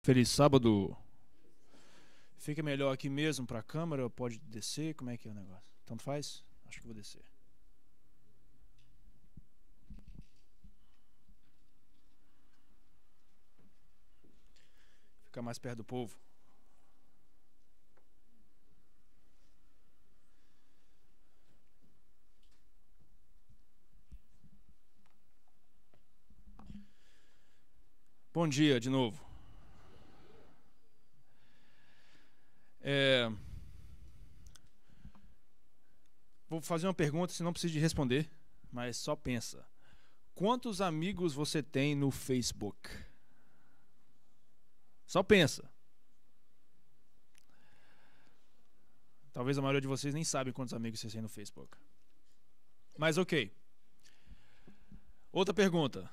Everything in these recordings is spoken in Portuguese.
Feliz sábado. Fica melhor aqui mesmo para a câmera ou pode descer? Como é que é o negócio? Tanto faz? Acho que vou descer. Ficar mais perto do povo. Bom dia de novo. Vou fazer uma pergunta, você não precisa de responder, mas só pensa. Quantos amigos você tem no Facebook? Só pensa. Talvez a maioria de vocês nem sabe quantos amigos vocês têm no Facebook. Mas ok. Outra pergunta.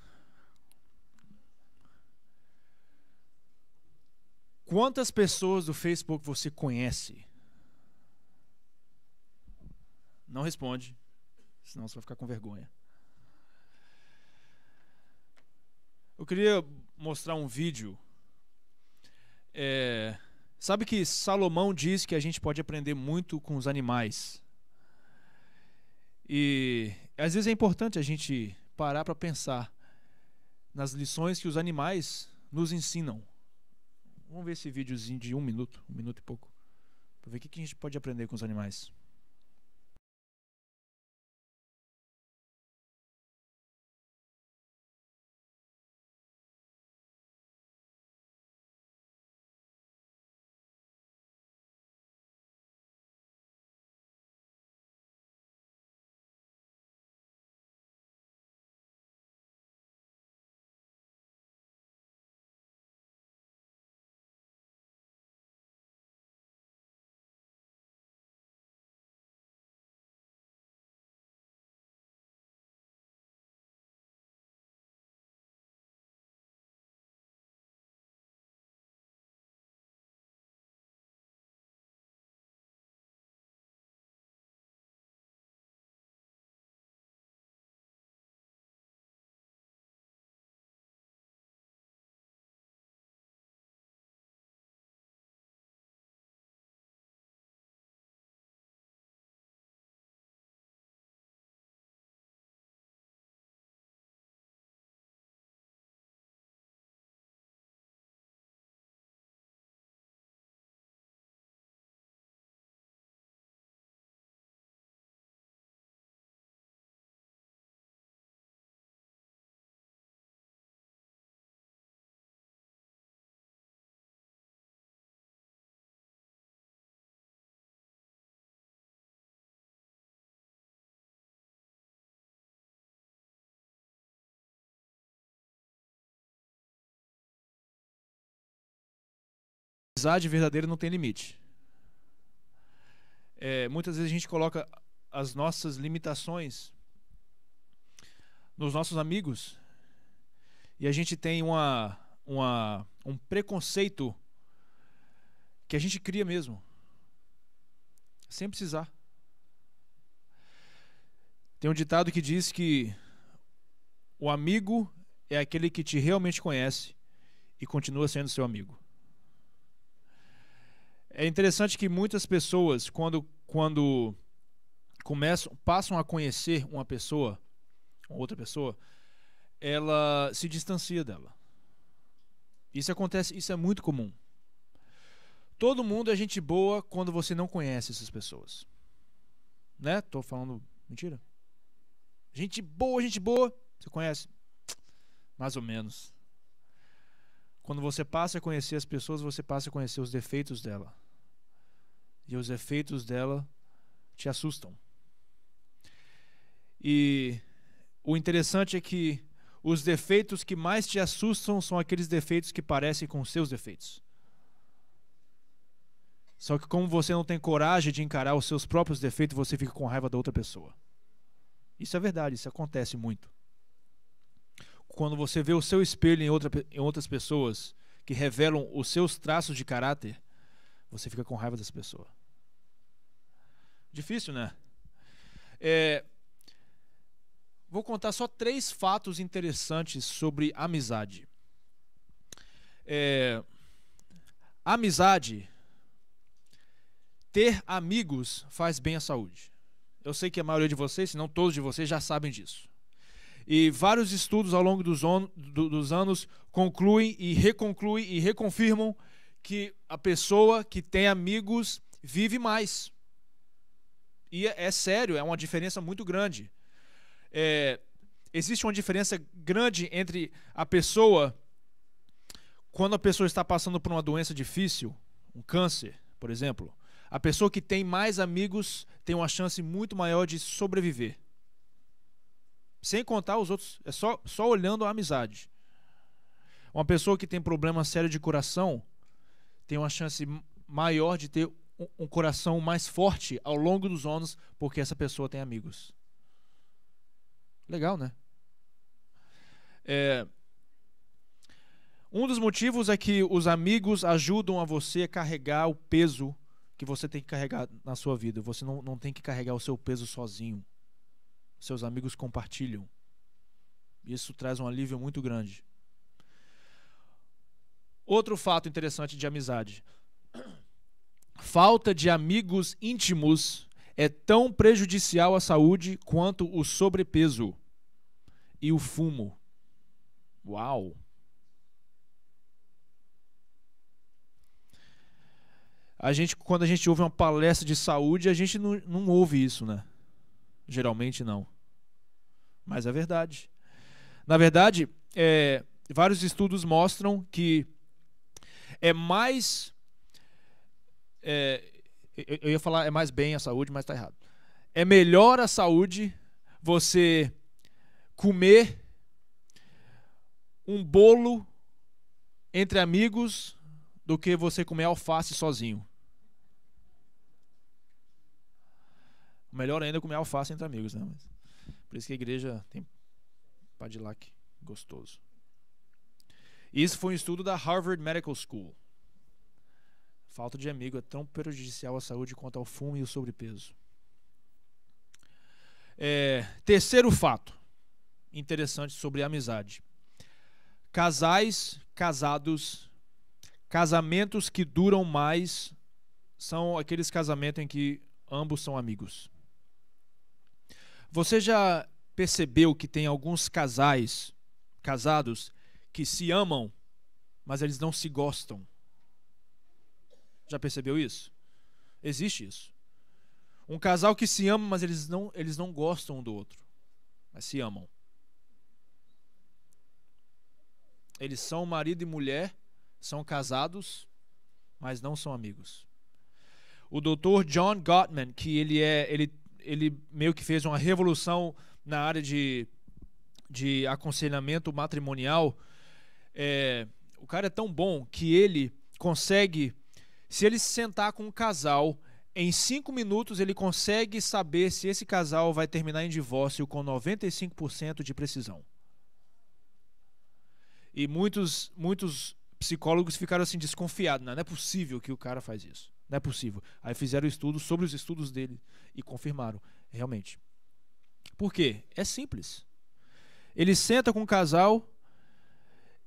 Quantas pessoas do Facebook você conhece? Não responde, senão você vai ficar com vergonha. Eu queria mostrar um vídeo. Sabe que Salomão diz que a gente pode aprender muito com os animais. E às vezes é importante a gente parar para pensar nas lições que os animais nos ensinam. Vamos ver esse videozinho de um minuto e pouco, para ver o que a gente pode aprender com os animais. A amizade verdadeira não tem limite. Muitas vezes a gente coloca as nossas limitações nos nossos amigos e a gente tem um preconceito que a gente cria mesmo, sem precisar. Tem um ditado que diz que o amigo é aquele que te realmente conhece e continua sendo seu amigo. É interessante que muitas pessoas, quando passam a conhecer uma pessoa, outra pessoa, ela se distancia dela. Isso acontece, isso é muito comum. Todo mundo é gente boa quando você não conhece essas pessoas. Né? Tô falando mentira? Gente boa, você conhece? Mais ou menos. Quando você passa a conhecer as pessoas, você passa a conhecer os defeitos dela. E os efeitos dela te assustam. E o interessante é que os defeitos que mais te assustam são aqueles defeitos que parecem com seus defeitos. Só que como você não tem coragem de encarar os seus próprios defeitos, você fica com raiva da outra pessoa. Isso é verdade, isso acontece muito. Quando você vê o seu espelho em outras pessoas que revelam os seus traços de caráter, você fica com raiva dessa pessoa. Difícil, né? Vou contar só 3 fatos interessantes sobre amizade. amizade, ter amigos faz bem à saúde. Eu sei que a maioria de vocês, se não todos de vocês, já sabem disso. E vários estudos ao longo dos anos concluem e reconcluem e reconfirmam que a pessoa que tem amigos vive mais. E é sério, é uma diferença muito grande. Existe uma diferença grande entre a pessoa, quando a pessoa está passando por uma doença difícil, um câncer, por exemplo. A pessoa que tem mais amigos tem uma chance muito maior de sobreviver. Sem contar os outros, é só olhando a amizade. Uma pessoa que tem problema sério de coração tem uma chance maior de ter um coração mais forte ao longo dos anos, porque essa pessoa tem amigos. Legal, né? Um dos motivos é que os amigos ajudam a você a carregar o peso que você tem que carregar na sua vida. Você não tem que carregar o seu peso sozinho. Seus amigos compartilham. Isso traz um alívio muito grande. Outro fato interessante de amizade. Falta de amigos íntimos é tão prejudicial à saúde quanto o sobrepeso e o fumo. Uau! Quando a gente ouve uma palestra de saúde, a gente não ouve isso, né? Geralmente não. Mas é verdade. Na verdade, vários estudos mostram que é mais... eu ia falar é mais bem a saúde, mas está errado. É melhor a saúde você comer um bolo entre amigos do que você comer alface sozinho. Melhor ainda é comer alface entre amigos, né? Por isso que a igreja tem Padillac gostoso. Isso foi um estudo da Harvard Medical School. Falta de amigo é tão prejudicial à saúde quanto ao fumo e o sobrepeso. Terceiro fato interessante sobre a amizade. Casamentos que duram mais são aqueles casamentos em que ambos são amigos. Você já percebeu que tem alguns casados que se amam, mas eles não se gostam? Já percebeu isso? Existe isso. Um casal que se ama, mas eles não gostam um do outro, mas se amam. Eles são marido e mulher, são casados, mas não são amigos. O Dr. John Gottman, que ele meio que fez uma revolução na área de aconselhamento matrimonial. O cara é tão bom que ele consegue, se ele se sentar com um casal, em 5 minutos ele consegue saber se esse casal vai terminar em divórcio com 95% de precisão. E muitos psicólogos ficaram assim desconfiados. Não é possível que o cara faz isso. Não é possível. Aí fizeram estudos sobre os estudos dele e confirmaram, realmente. Por quê? É simples. Ele senta com o casal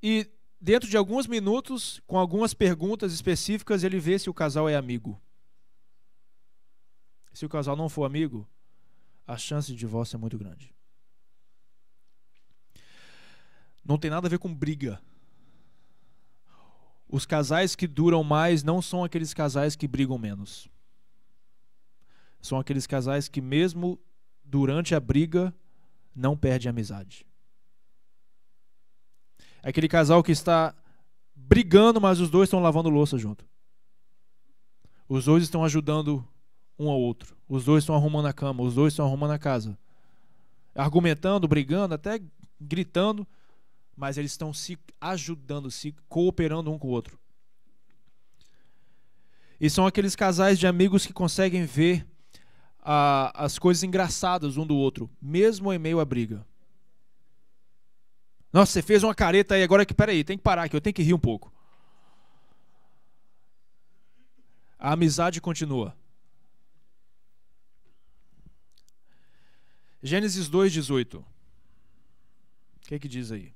e dentro de alguns minutos, com algumas perguntas específicas, ele vê se o casal é amigo. Se o casal não for amigo, a chance de divórcio é muito grande. Não tem nada a ver com briga. Os casais que duram mais não são aqueles casais que brigam menos. São aqueles casais que mesmo durante a briga não perdem a amizade. É aquele casal que está brigando, mas os dois estão lavando louça junto. Os dois estão ajudando um ao outro. Os dois estão arrumando a cama, os dois estão arrumando a casa. Argumentando, brigando, até gritando, mas eles estão se ajudando, se cooperando um com o outro. E são aqueles casais de amigos que conseguem ver as coisas engraçadas um do outro, mesmo em meio à briga. Nossa, você fez uma careta aí, agora que, peraí, tem que parar aqui, eu tenho que rir um pouco. A amizade continua. Gênesis 2:18. O que diz aí?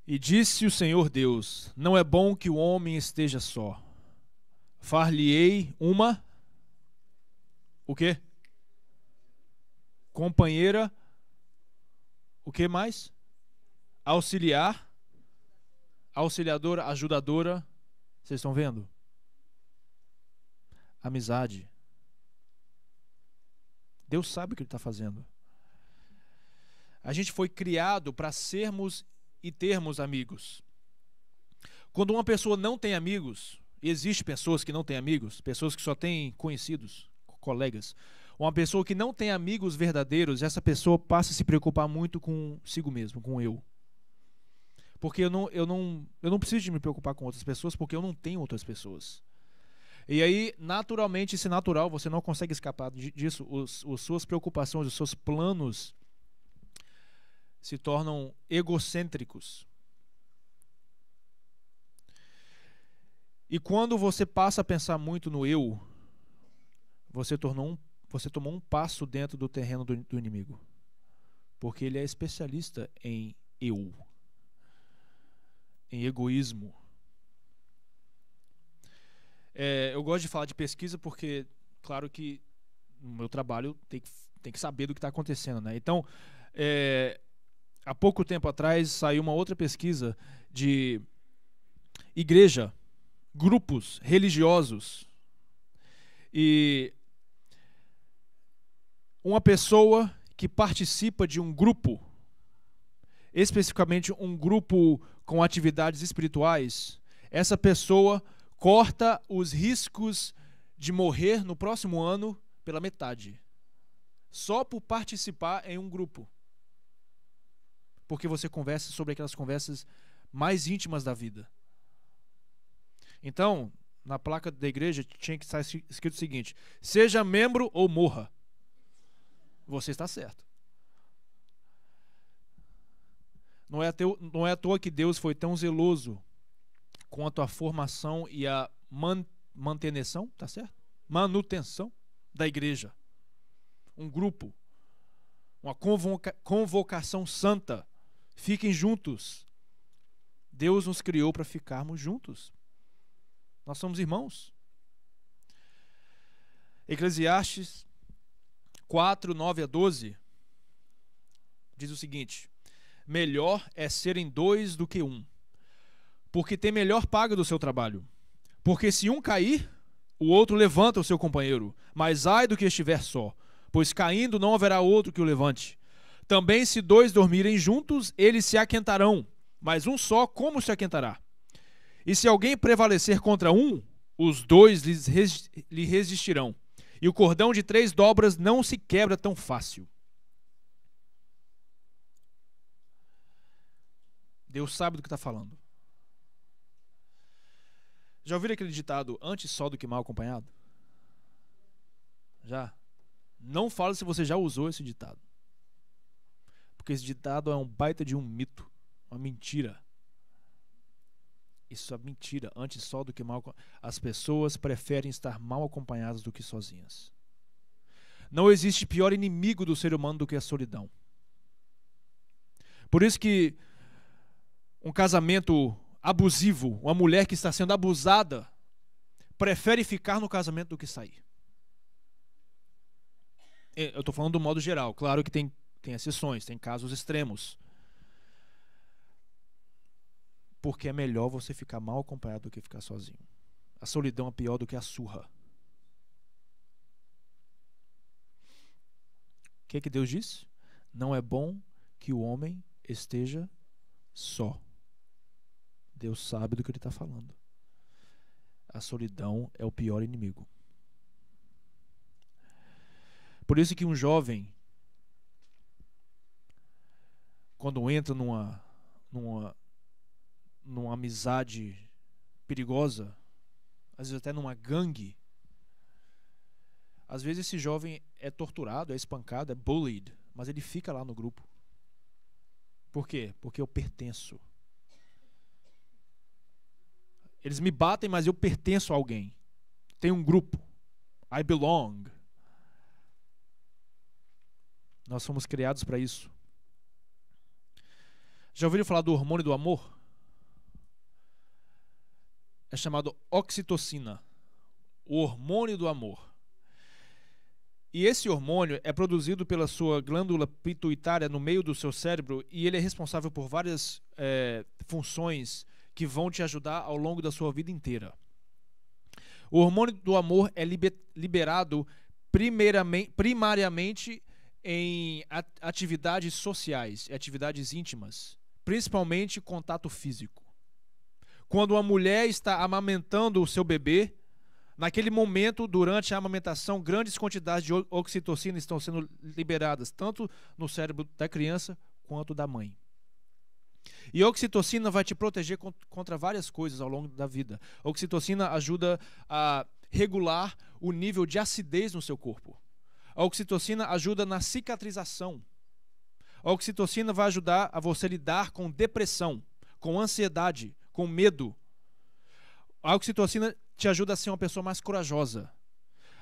E disse o Senhor Deus: não é bom que o homem esteja só. Far-lhe-ei uma... O quê? Companheira. O que mais? Auxiliar. Auxiliadora, ajudadora. Vocês estão vendo? Amizade. Deus sabe o que Ele está fazendo. A gente foi criado para sermos e termos amigos. Quando uma pessoa não tem amigos, existem pessoas que não têm amigos, pessoas que só têm conhecidos, colegas. Uma pessoa que não tem amigos verdadeiros, essa pessoa passa a se preocupar muito consigo mesmo, com eu. Porque eu não preciso de me preocupar com outras pessoas, porque eu não tenho outras pessoas. E aí, naturalmente, isso é natural, você não consegue escapar disso. As suas preocupações, os seus planos se tornam egocêntricos. E quando você passa a pensar muito no eu, você tomou um passo dentro do terreno do inimigo. Porque ele é especialista em eu, em egoísmo. Eu gosto de falar de pesquisa porque, claro que no meu trabalho tem que saber do que está acontecendo, né? Então, há pouco tempo atrás saiu uma outra pesquisa de igreja, grupos religiosos, e uma pessoa que participa de um grupo, especificamente um grupo com atividades espirituais, essa pessoa corta os riscos de morrer no próximo ano pela metade, só por participar em um grupo. Porque você conversa sobre aquelas conversas mais íntimas da vida. Então, na placa da igreja tinha que estar escrito o seguinte: seja membro ou morra. Você está certo. Não é à toa que Deus foi tão zeloso quanto a formação e a manutenção, tá certo? Manutenção da igreja. Um grupo, uma convocação santa. Fiquem juntos. Deus nos criou para ficarmos juntos. Nós somos irmãos. Eclesiastes 4, 9 a 12 diz o seguinte: melhor é serem dois do que um, porque tem melhor paga do seu trabalho. Porque se um cair, o outro levanta o seu companheiro. Mas ai do que estiver só, pois caindo não haverá outro que o levante. Também se dois dormirem juntos, eles se aquentarão, mas um só como se aquentará? E se alguém prevalecer contra um, os dois lhe resistirão. E o cordão de 3 dobras não se quebra tão fácil. Deus sabe do que está falando. Já ouviram aquele ditado, antes só do que mal acompanhado? Já? Não fale se você já usou esse ditado. Porque esse ditado é um baita de um mito, uma mentira. Isso é mentira, antes só do que mal. As pessoas preferem estar mal acompanhadas do que sozinhas. Não existe pior inimigo do ser humano do que a solidão. Por isso que um casamento abusivo, uma mulher que está sendo abusada, prefere ficar no casamento do que sair. Eu estou falando do modo geral. Claro que tem exceções, tem casos extremos. Porque é melhor você ficar mal acompanhado do que ficar sozinho. A solidão é pior do que a surra. O que Deus disse? Não é bom que o homem esteja só. Deus sabe do que Ele está falando. A solidão é o pior inimigo. Por isso que um jovem, quando entra numa amizade perigosa, às vezes até numa gangue, às vezes esse jovem é torturado, é espancado, é bullied, mas ele fica lá no grupo. Por quê? Porque eu pertenço. Eles me batem, mas eu pertenço a alguém. Tem um grupo. I belong. Nós fomos criados para isso. Já ouviram falar do hormônio do amor? é chamado oxitocina, o hormônio do amor. E esse hormônio é produzido pela sua glândula pituitária no meio do seu cérebro e ele é responsável por várias funções que vão te ajudar ao longo da sua vida inteira. O hormônio do amor é liberado primariamente em atividades sociais, atividades íntimas, principalmente contato físico. Quando uma mulher está amamentando o seu bebê, naquele momento, durante a amamentação, grandes quantidades de oxitocina estão sendo liberadas, tanto no cérebro da criança quanto da mãe. E a oxitocina vai te proteger contra várias coisas ao longo da vida. A oxitocina ajuda a regular o nível de acidez no seu corpo. A oxitocina ajuda na cicatrização. A oxitocina vai ajudar a você lidar com depressão, com ansiedade, com medo. A oxitocina te ajuda a ser uma pessoa mais corajosa.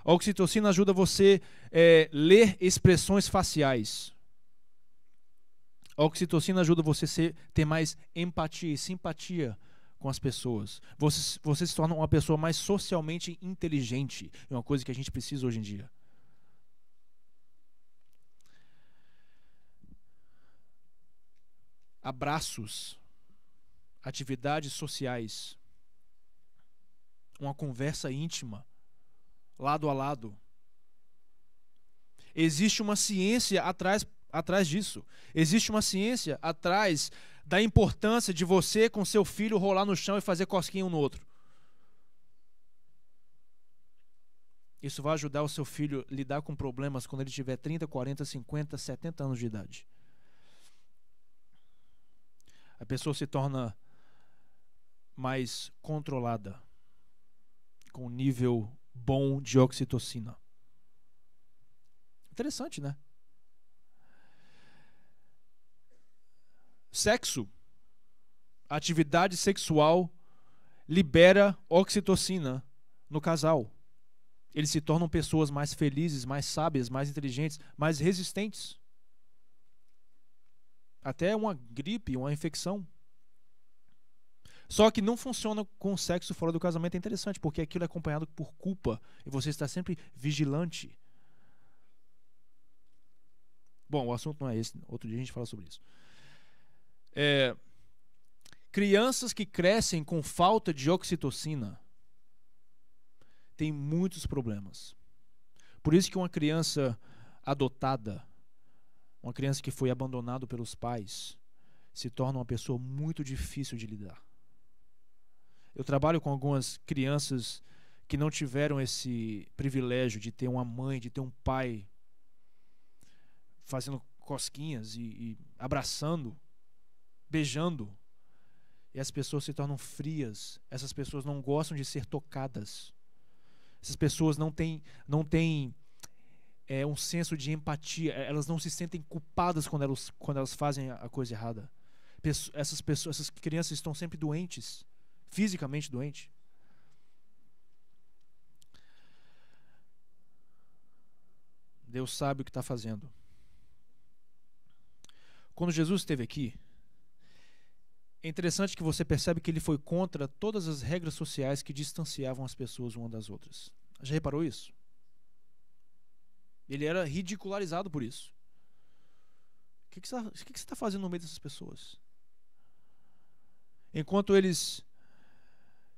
A oxitocina ajuda você a ler expressões faciais. A oxitocina ajuda você a ter mais empatia e simpatia com as pessoas. Você se torna uma pessoa mais socialmente inteligente. É uma coisa que a gente precisa hoje em dia. Abraços, atividades sociais, uma conversa íntima, lado a lado. Existe uma ciência atrás disso. Existe uma ciência atrás da importância de você com seu filho rolar no chão e fazer cosquinha um no outro. Isso vai ajudar o seu filho a lidar com problemas quando ele tiver 30, 40, 50, 70 anos de idade. A pessoa se torna mais controlada, com um nível bom de oxitocina. Interessante, né? Sexo, atividade sexual, libera oxitocina no casal. Eles se tornam pessoas mais felizes, mais sábias, mais inteligentes, mais resistentes. Até uma gripe, uma infecção. Só que não funciona com o sexo fora do casamento. É interessante, porque aquilo é acompanhado por culpa e você está sempre vigilante. Bom, o assunto não é esse. Outro dia a gente fala sobre isso. Crianças que crescem com falta de oxitocina têm muitos problemas. Por isso que uma criança adotada, uma criança que foi abandonada pelos pais, se torna uma pessoa muito difícil de lidar. Eu trabalho com algumas crianças que não tiveram esse privilégio de ter uma mãe, de ter um pai fazendo cosquinhas e abraçando, beijando. E as pessoas se tornam frias. Essas pessoas não gostam de ser tocadas. Essas pessoas não têm um senso de empatia. Elas não se sentem culpadas quando elas fazem a coisa errada. Essas crianças estão sempre doentes, fisicamente doentes. Deus sabe o que está fazendo. Quando Jesus esteve aqui, é interessante que você percebe que ele foi contra todas as regras sociais que distanciavam as pessoas umas das outras. Já reparou isso? Ele era ridicularizado por isso. O que você está fazendo no meio dessas pessoas? Enquanto eles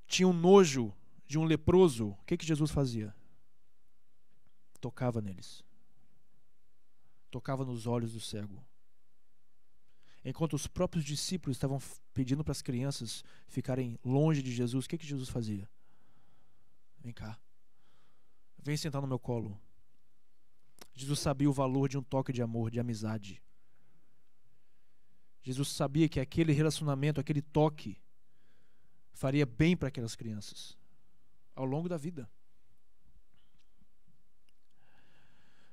tinham nojo de um leproso, o que Jesus fazia? Tocava neles. Tocava nos olhos do cego. Enquanto os próprios discípulos estavam pedindo para as crianças ficarem longe de Jesus, o que Jesus fazia? Vem cá. Vem sentar no meu colo. Jesus sabia o valor de um toque de amor, de amizade. Jesus sabia que aquele relacionamento, aquele toque, faria bem para aquelas crianças ao longo da vida.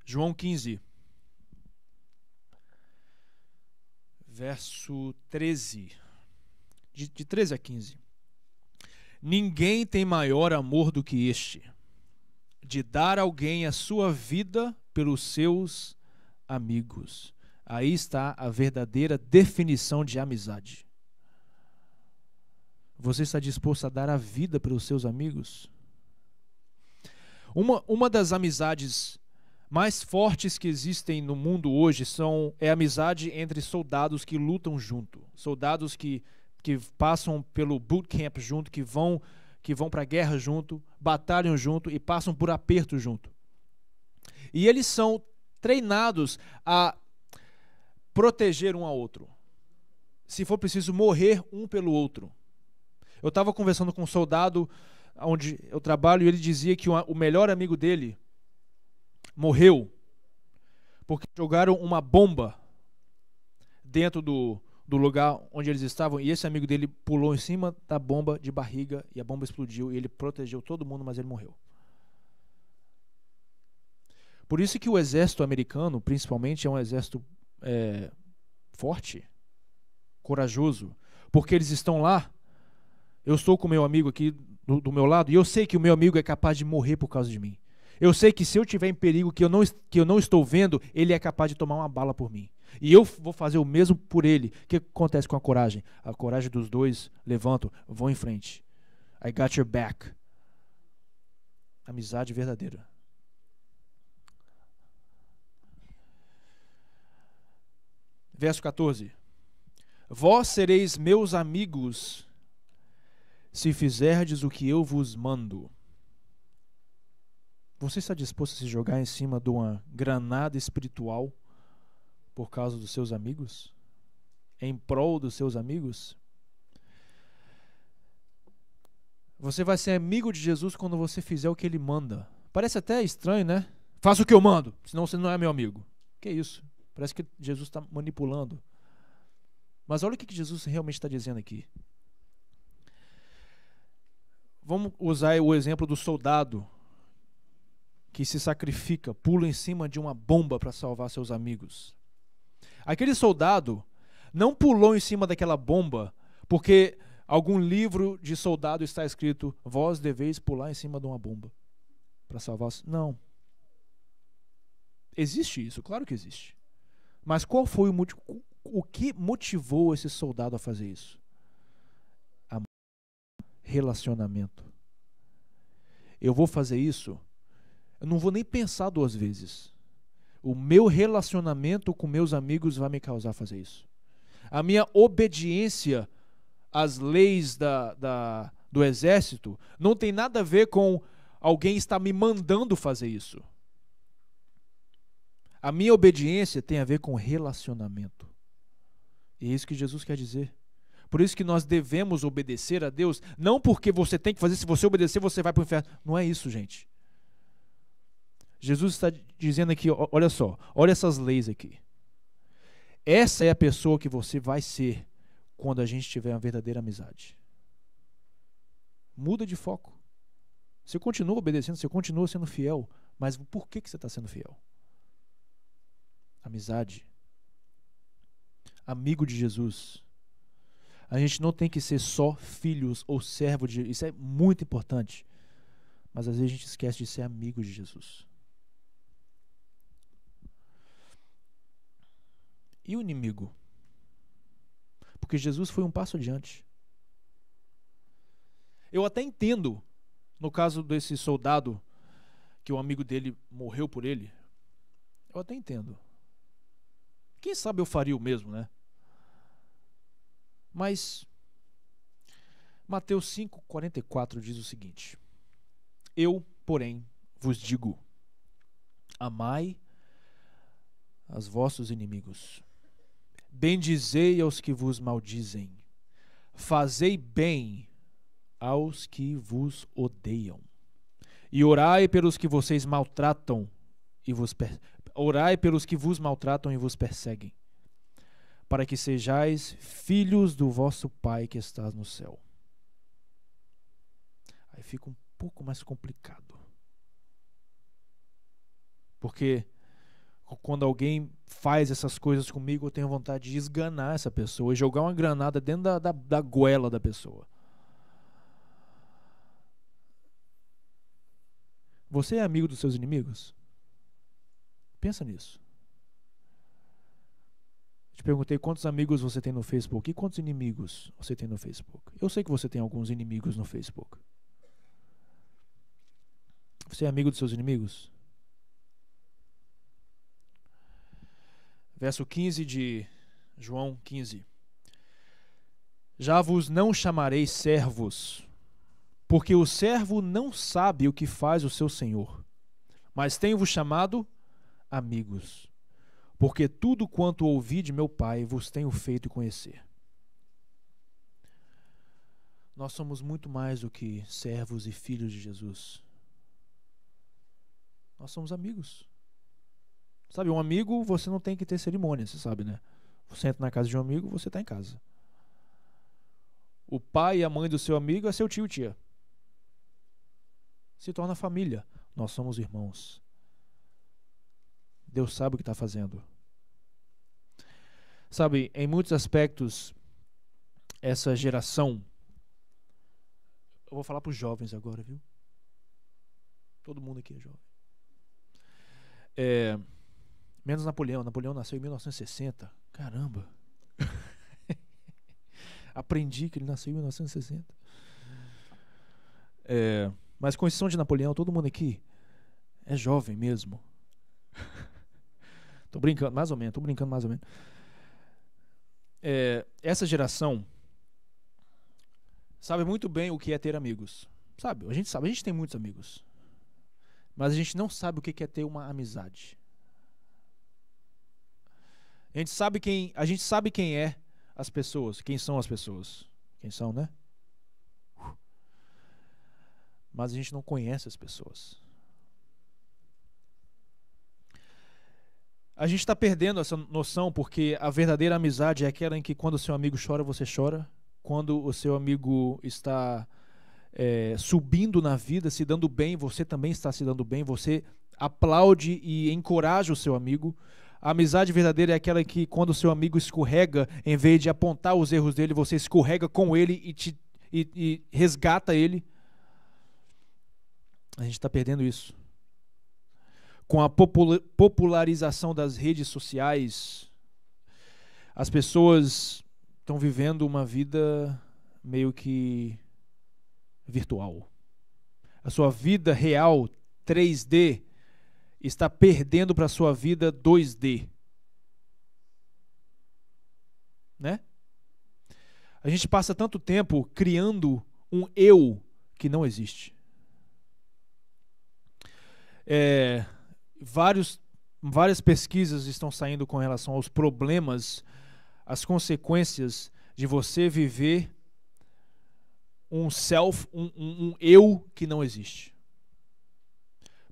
João 15, verso 13, de 13 a 15. Ninguém tem maior amor do que este, de dar a alguém a sua vida pelos seus amigos. Aí está a verdadeira definição de amizade. Você está disposto a dar a vida pelos seus amigos? Uma das amizades mais fortes que existem no mundo hoje é a amizade entre soldados que lutam junto. Soldados que passam pelo boot camp junto, que vão para a guerra junto, batalham junto e passam por aperto junto. E eles são treinados a proteger um ao outro. Se for preciso, morrer um pelo outro. Eu estava conversando com um soldado onde eu trabalho e ele dizia que o melhor amigo dele morreu porque jogaram uma bomba dentro do lugar onde eles estavam e esse amigo dele pulou em cima da bomba de barriga e a bomba explodiu e ele protegeu todo mundo, mas ele morreu. Por isso que o exército americano, principalmente, é um exército forte, corajoso, porque eles estão lá. Eu estou com o meu amigo aqui do meu lado e eu sei que o meu amigo é capaz de morrer por causa de mim. Eu sei que se eu tiver em perigo que eu não estou vendo, ele é capaz de tomar uma bala por mim. E eu vou fazer o mesmo por ele. O que acontece com a coragem? A coragem dos dois levantam, vão em frente. I got your back. Amizade verdadeira. Verso 14. Vós sereis meus amigos se fizerdes o que eu vos mando. Você está disposto a se jogar em cima de uma granada espiritual por causa dos seus amigos? Em prol dos seus amigos? Você vai ser amigo de Jesus quando você fizer o que ele manda. Parece até estranho, né? Faça o que eu mando, senão você não é meu amigo. Que isso? Parece que Jesus está manipulando. Mas olha o que Jesus realmente está dizendo aqui. Vamos usar o exemplo do soldado que se sacrifica, pula em cima de uma bomba para salvar seus amigos. Aquele soldado não pulou em cima daquela bomba porque algum livro de soldado está escrito: vós deveis pular em cima de uma bomba para salvar. Não. Existe isso, claro que existe. Mas qual foi o que motivou esse soldado a fazer isso? Relacionamento. Eu vou fazer isso, eu não vou nem pensar duas vezes. O meu relacionamento com meus amigos vai me causar fazer isso. A minha obediência às leis do exército não tem nada a ver com alguém estar me mandando fazer isso. A minha obediência tem a ver com relacionamento. E é isso que Jesus quer dizer. Por isso que nós devemos obedecer a Deus, não porque você tem que fazer, se você obedecer, você vai para o inferno. Não é isso, gente. Jesus está dizendo aqui, olha só, olha essas leis aqui. Essa é a pessoa que você vai ser quando a gente tiver uma verdadeira amizade. Muda de foco. Você continua obedecendo, você continua sendo fiel, mas por que você está sendo fiel? Amizade. Amigo de Jesus. A gente não tem que ser só filhos ou servo de Jesus. Isso é muito importante. Mas às vezes a gente esquece de ser amigo de Jesus. E o inimigo? Porque Jesus foi um passo adiante. Eu até entendo, no caso desse soldado, que o amigo dele morreu por ele. Eu até entendo. Quem sabe eu faria o mesmo, né? Mas Mateus 5,44 diz o seguinte: eu, porém, vos digo, amai os vossos inimigos, bendizei aos que vos maldizem, fazei bem aos que vos odeiam, e orai pelos que vocês maltratam e orai pelos que vos maltratam e vos perseguem, para que sejais filhos do vosso Pai que está no céu. Aí fica um pouco mais complicado. Porque quando alguém faz essas coisas comigo, eu tenho vontade de esganar essa pessoa e jogar uma granada dentro da goela da pessoa. Você é amigo dos seus inimigos? Pensa nisso. Te perguntei quantos amigos você tem no Facebook e quantos inimigos você tem no Facebook. Eu sei que você tem alguns inimigos no Facebook. Você é amigo dos seus inimigos? Verso 15 de João 15. Já vos não chamarei servos, porque o servo não sabe o que faz o seu senhor, mas tenho-vos chamado amigos, porque tudo quanto ouvi de meu Pai vos tenho feito conhecer. Nós somos muito mais do que servos e filhos de Jesus. Nós somos amigos. Sabe, um amigo, você não tem que ter cerimônia, você sabe, né? Você entra na casa de um amigo, você está em casa. O pai e a mãe do seu amigo é seu tio e tia. Se torna família. Nós somos irmãos. Deus sabe o que está fazendo. Sabe, em muitos aspectos, essa geração... Eu vou falar para os jovens agora, viu? Todo mundo aqui é jovem. Menos Napoleão. Napoleão nasceu em 1960. Caramba. Aprendi que ele nasceu em 1960. Mas com exceção de Napoleão, todo mundo aqui é jovem mesmo. Tô brincando mais ou menos. Essa geração sabe muito bem o que é ter amigos. Sabe, a gente tem muitos amigos. Mas a gente não sabe o que é ter uma amizade. A gente sabe quem é as pessoas, quem são as pessoas. Quem são, né? Mas a gente não conhece as pessoas. A gente está perdendo essa noção porque a verdadeira amizade é aquela em que quando o seu amigo chora, você chora. Quando o seu amigo está subindo na vida, se dando bem, você também está se dando bem. Você aplaude e encoraja o seu amigo. A amizade verdadeira é aquela que quando o seu amigo escorrega, em vez de apontar os erros dele, você escorrega com ele e resgata ele. A gente está perdendo isso. Com a popularização das redes sociais, as pessoas estão vivendo uma vida meio que virtual. A sua vida real, 3D, está perdendo para a sua vida 2D. Né? A gente passa tanto tempo criando um eu que não existe. Várias pesquisas estão saindo com relação aos problemas, as consequências de você viver um eu que não existe.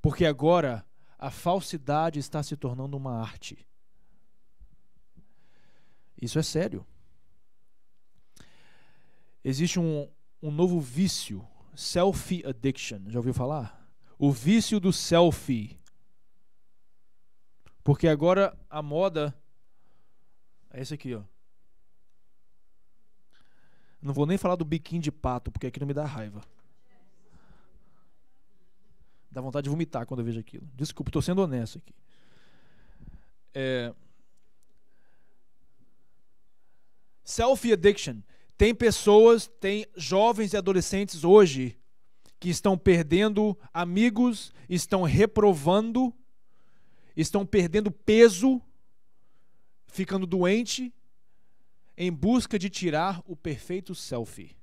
Porque agora a falsidade está se tornando uma arte. Isso é sério. Existe um novo vício, selfie addiction. Já ouviu falar? O vício do selfie. Porque agora a moda é esse aqui, ó. Não vou nem falar do biquinho de pato, porque aquilo me dá raiva. Dá vontade de vomitar quando eu vejo aquilo. Desculpa, estou sendo honesto aqui. Selfie addiction. Tem jovens e adolescentes hoje que estão perdendo amigos, estão reprovando, estão perdendo peso, ficando doente, em busca de tirar o perfeito selfie.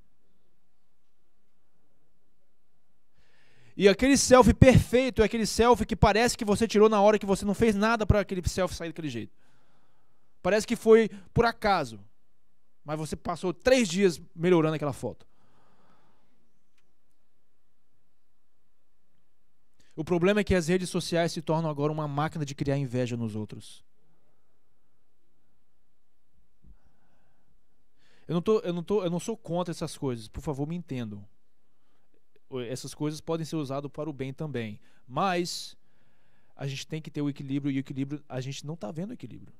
E aquele selfie perfeito é aquele selfie que parece que você tirou na hora que você não fez nada para aquele selfie sair daquele jeito. Parece que foi por acaso. Mas você passou 3 dias melhorando aquela foto. O problema é que as redes sociais se tornam agora uma máquina de criar inveja nos outros. Eu não sou contra essas coisas, por favor, me entendam. Essas coisas podem ser usadas para o bem também. Mas a gente tem que ter o equilíbrio, e o equilíbrio, a gente não está vendo o equilíbrio.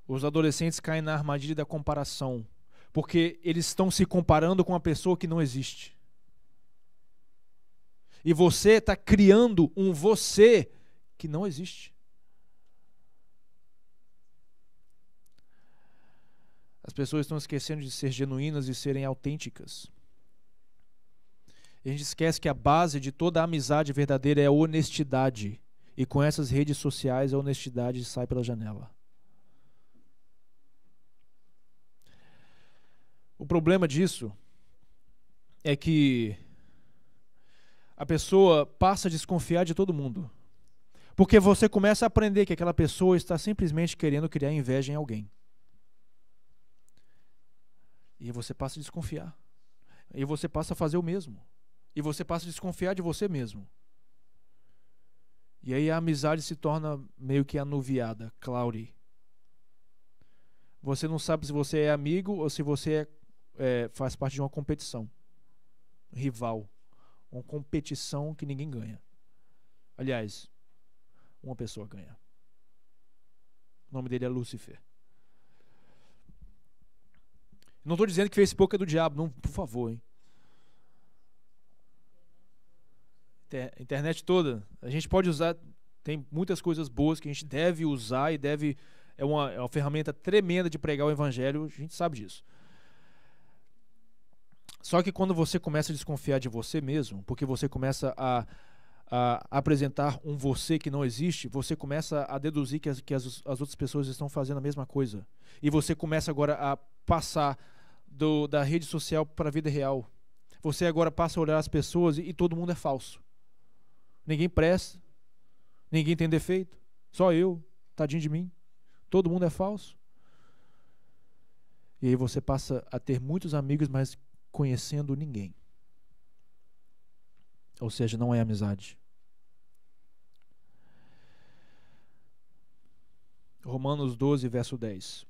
Os adolescentes caem na armadilha da comparação, porque eles estão se comparando com uma pessoa que não existe. E você está criando um você que não existe. As pessoas estão esquecendo de ser genuínas e serem autênticas. E a gente esquece que a base de toda a amizade verdadeira é a honestidade. E com essas redes sociais, a honestidade sai pela janela. O problema disso é que a pessoa passa a desconfiar de todo mundo. Porque você começa a aprender que aquela pessoa está simplesmente querendo criar inveja em alguém. E você passa a desconfiar. E você passa a fazer o mesmo. E você passa a desconfiar de você mesmo. E aí a amizade se torna meio que anuviada, cloudy. Você não sabe se você é amigo ou se você faz parte de uma competição. Rival. Uma competição que ninguém ganha. Aliás, uma pessoa ganha. O nome dele é Lúcifer. Não estou dizendo que Facebook é do diabo, não, por favor, hein? Internet toda, a gente pode usar, tem muitas coisas boas que a gente deve usar e deve, é uma ferramenta tremenda de pregar o evangelho, a gente sabe disso. Só que quando você começa a desconfiar de você mesmo, porque você começa a apresentar um você que não existe, você começa a deduzir que as outras pessoas estão fazendo a mesma coisa. E você começa agora a passar da rede social para a vida real. Você agora passa a olhar as pessoas e todo mundo é falso. Ninguém presta, ninguém tem defeito, só eu, tadinho de mim. Todo mundo é falso. E aí você passa a ter muitos amigos, mas conhecendo ninguém. Ou seja, não é amizade. Romanos 12, verso 10.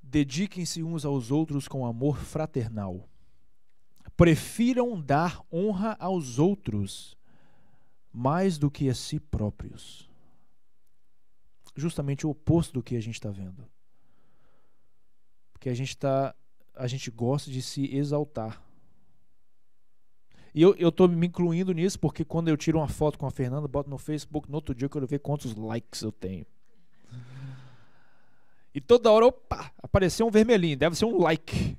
Dediquem-se uns aos outros com amor fraternal. Prefiram dar honra aos outros mais do que a si próprios. Justamente o oposto do que a gente está vendo. Porque a gente gosta de se exaltar. E eu estou me incluindo nisso porque quando eu tiro uma foto com a Fernanda, boto no Facebook, no outro dia eu quero ver quantos likes eu tenho. E toda hora, opa, apareceu um vermelhinho, deve ser um like.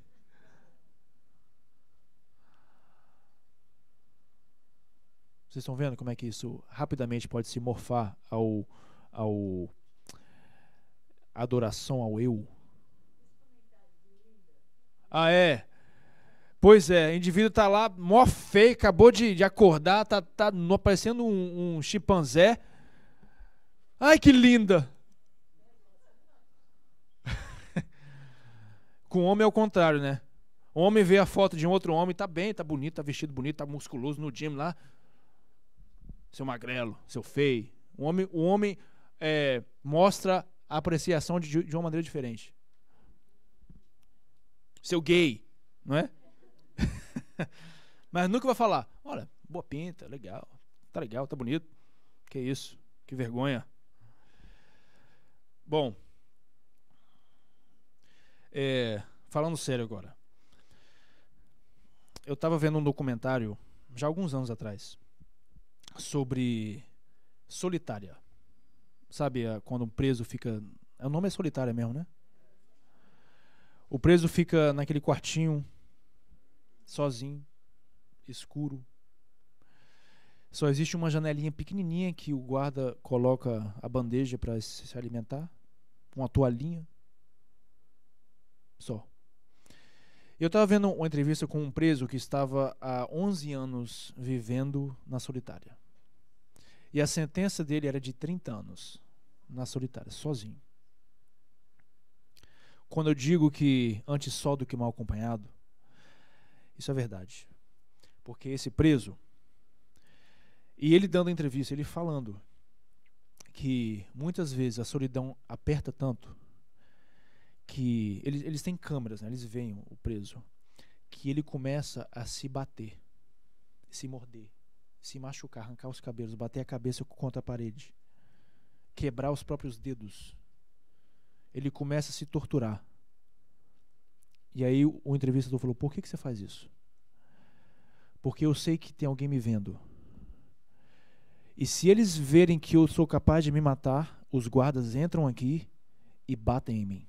Vocês estão vendo como é que isso rapidamente pode se morfar ao adoração ao eu? Ah, é? Pois é, o indivíduo tá lá, mó feio, acabou de acordar, tá parecendo um chimpanzé. Ai, que linda! Com o homem é o contrário, né? O homem vê a foto de um outro homem, tá bem, tá bonito, tá vestido bonito, tá musculoso no gym lá. Seu magrelo, seu feio. O homem mostra a apreciação de uma maneira diferente. Seu gay, não é? Mas nunca vai falar, olha, boa pinta, legal, tá bonito. Que isso, que vergonha. Bom, falando sério agora. Eu estava vendo um documentário, já há alguns anos atrás, sobre solitária. Sabe, quando um preso fica... O nome é solitária mesmo, né? O preso fica naquele quartinho, sozinho, escuro. Só existe uma janelinha pequenininha que o guarda coloca a bandeja para se alimentar. Uma toalhinha. Só. Eu estava vendo uma entrevista com um preso que estava há 11 anos vivendo na solitária. E a sentença dele era de 30 anos na solitária, sozinho. Quando eu digo que antes só do que mal acompanhado, isso é verdade. Porque esse preso, e ele dando a entrevista, ele falando que muitas vezes a solidão aperta tanto que eles têm câmeras, né? Eles veem o preso, que ele começa a se bater, se morder, se machucar, arrancar os cabelos, bater a cabeça contra a parede, quebrar os próprios dedos. Ele começa a se torturar. E aí o entrevistador falou, por que você faz isso? Porque eu sei que tem alguém me vendo. E se eles verem que eu sou capaz de me matar, os guardas entram aqui e batem em mim.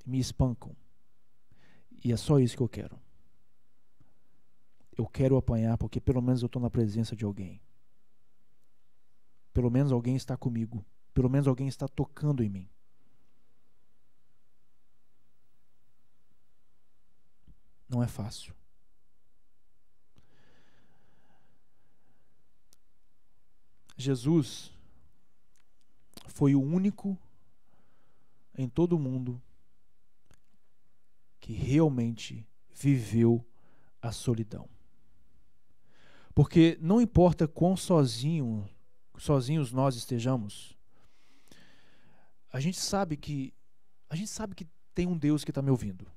Me espancam. E é só isso que eu quero. Eu quero apanhar porque pelo menos eu estou na presença de alguém. Pelo menos alguém está comigo. Pelo menos alguém está tocando em mim. Não é fácil. Jesus foi o único em todo o mundo que realmente viveu a solidão. Porque não importa quão sozinhos nós estejamos, a gente sabe que tem um Deus que está me ouvindo.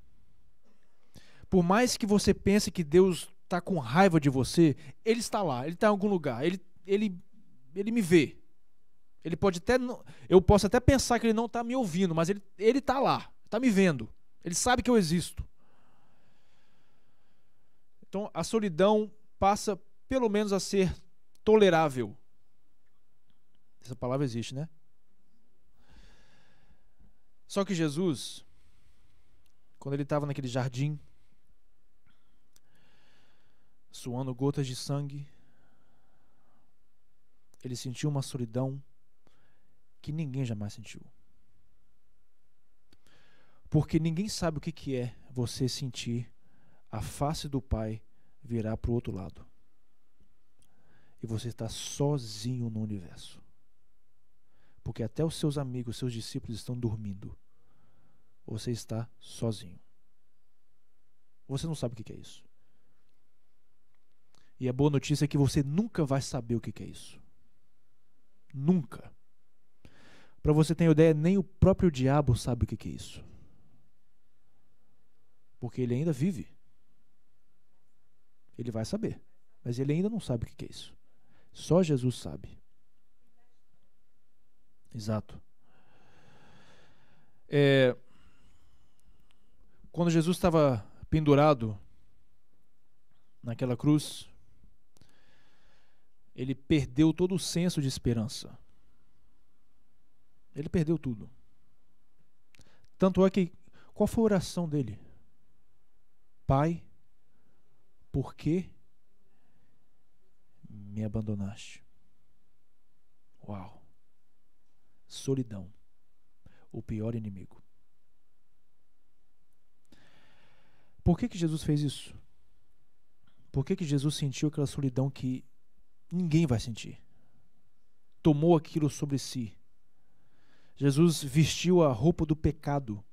Por mais que você pense que Deus está com raiva de você, Ele está lá, Ele está em algum lugar, Ele me vê. Ele pode até, eu posso até pensar que Ele não está me ouvindo, mas Ele está lá, está me vendo. Ele sabe que eu existo. Então a solidão passa pelo menos a ser tolerável. Essa palavra existe, né? Só que Jesus, quando ele estava naquele jardim, suando gotas de sangue, ele sentiu uma solidão que ninguém jamais sentiu. Porque ninguém sabe o que é você sentir a face do Pai virar para o outro lado. E você está sozinho no universo. Porque até os seus amigos, seus discípulos estão dormindo. Você está sozinho. Você não sabe o que é isso. E a boa notícia é que você nunca vai saber o que é isso. Nunca. Para você ter ideia, nem o próprio diabo sabe o que é isso. Porque ele ainda vive. Ele vai saber. Mas ele ainda não sabe o que é isso. Só Jesus sabe. Exato. Quando Jesus estava pendurado naquela cruz, ele perdeu todo o senso de esperança. Ele perdeu tudo. Tanto é que, qual foi a oração dele? Pai, por que me abandonaste? Uau! Solidão. O pior inimigo. Por que Jesus fez isso? Por que Jesus sentiu aquela solidão que ninguém vai sentir? Tomou aquilo sobre si. Jesus vestiu a roupa do pecado.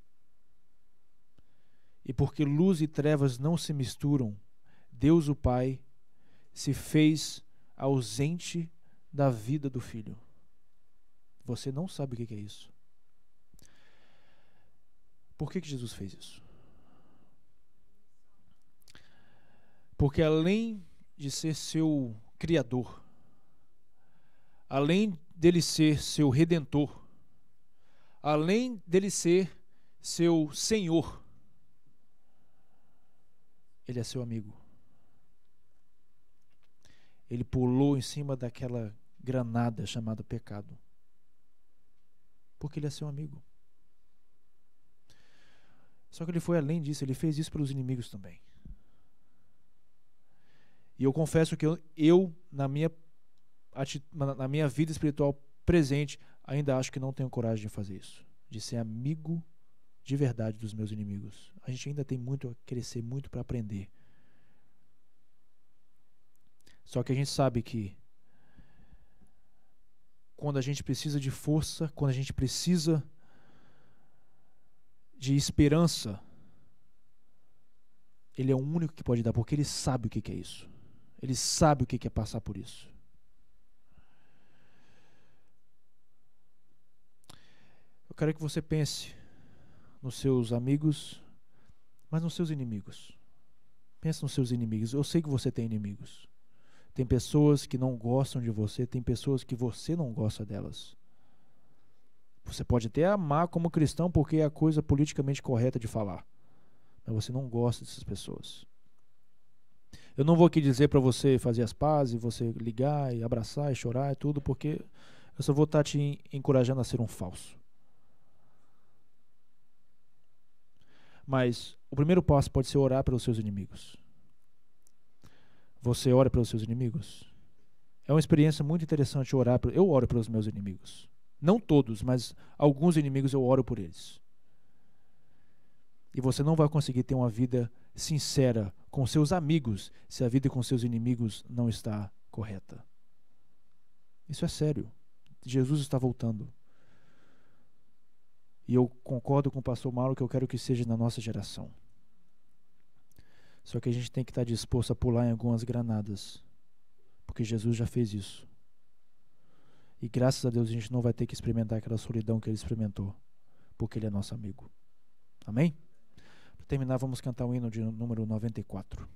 E porque luz e trevas não se misturam, Deus o Pai se fez ausente da vida do Filho. Você não sabe o que é isso. Por que Jesus fez isso? Porque além de ser seu Criador, além dele ser seu Redentor, além dele ser seu Senhor, ele é seu amigo. Ele pulou em cima daquela granada chamada pecado. Porque ele é seu amigo. Só que ele foi além disso, ele fez isso pelos inimigos também. E eu confesso que eu na minha vida espiritual presente, ainda acho que não tenho coragem de fazer isso. De ser amigo de verdade dos meus inimigos. A gente ainda tem muito a crescer, muito para aprender. Só que a gente sabe que quando a gente precisa de força, quando a gente precisa de esperança, ele é o único que pode dar, porque ele sabe o que é isso. Ele sabe o que é passar por isso. Eu quero que você pense nos seus amigos, mas nos seus inimigos. Pense nos seus inimigos. Eu sei que você tem inimigos. Tem pessoas que não gostam de você, tem pessoas que você não gosta delas. Você pode até amar como cristão porque é a coisa politicamente correta de falar, mas você não gosta dessas pessoas. Eu não vou aqui dizer para você fazer as pazes, você ligar e abraçar e chorar e tudo, porque eu só vou estar te encorajando a ser um falso. Mas o primeiro passo pode ser orar pelos seus inimigos. Você ora pelos seus inimigos? É uma experiência muito interessante orar. Eu oro pelos meus inimigos. Não todos, mas alguns inimigos eu oro por eles. E você não vai conseguir ter uma vida sincera com seus amigos se a vida com seus inimigos não está correta. Isso é sério. Jesus está voltando. E eu concordo com o pastor Mauro que eu quero que seja na nossa geração. Só que a gente tem que estar disposto a pular em algumas granadas, porque Jesus já fez isso. E graças a Deus a gente não vai ter que experimentar aquela solidão que ele experimentou, porque ele é nosso amigo. Amém? Para terminar, vamos cantar o hino de número 94.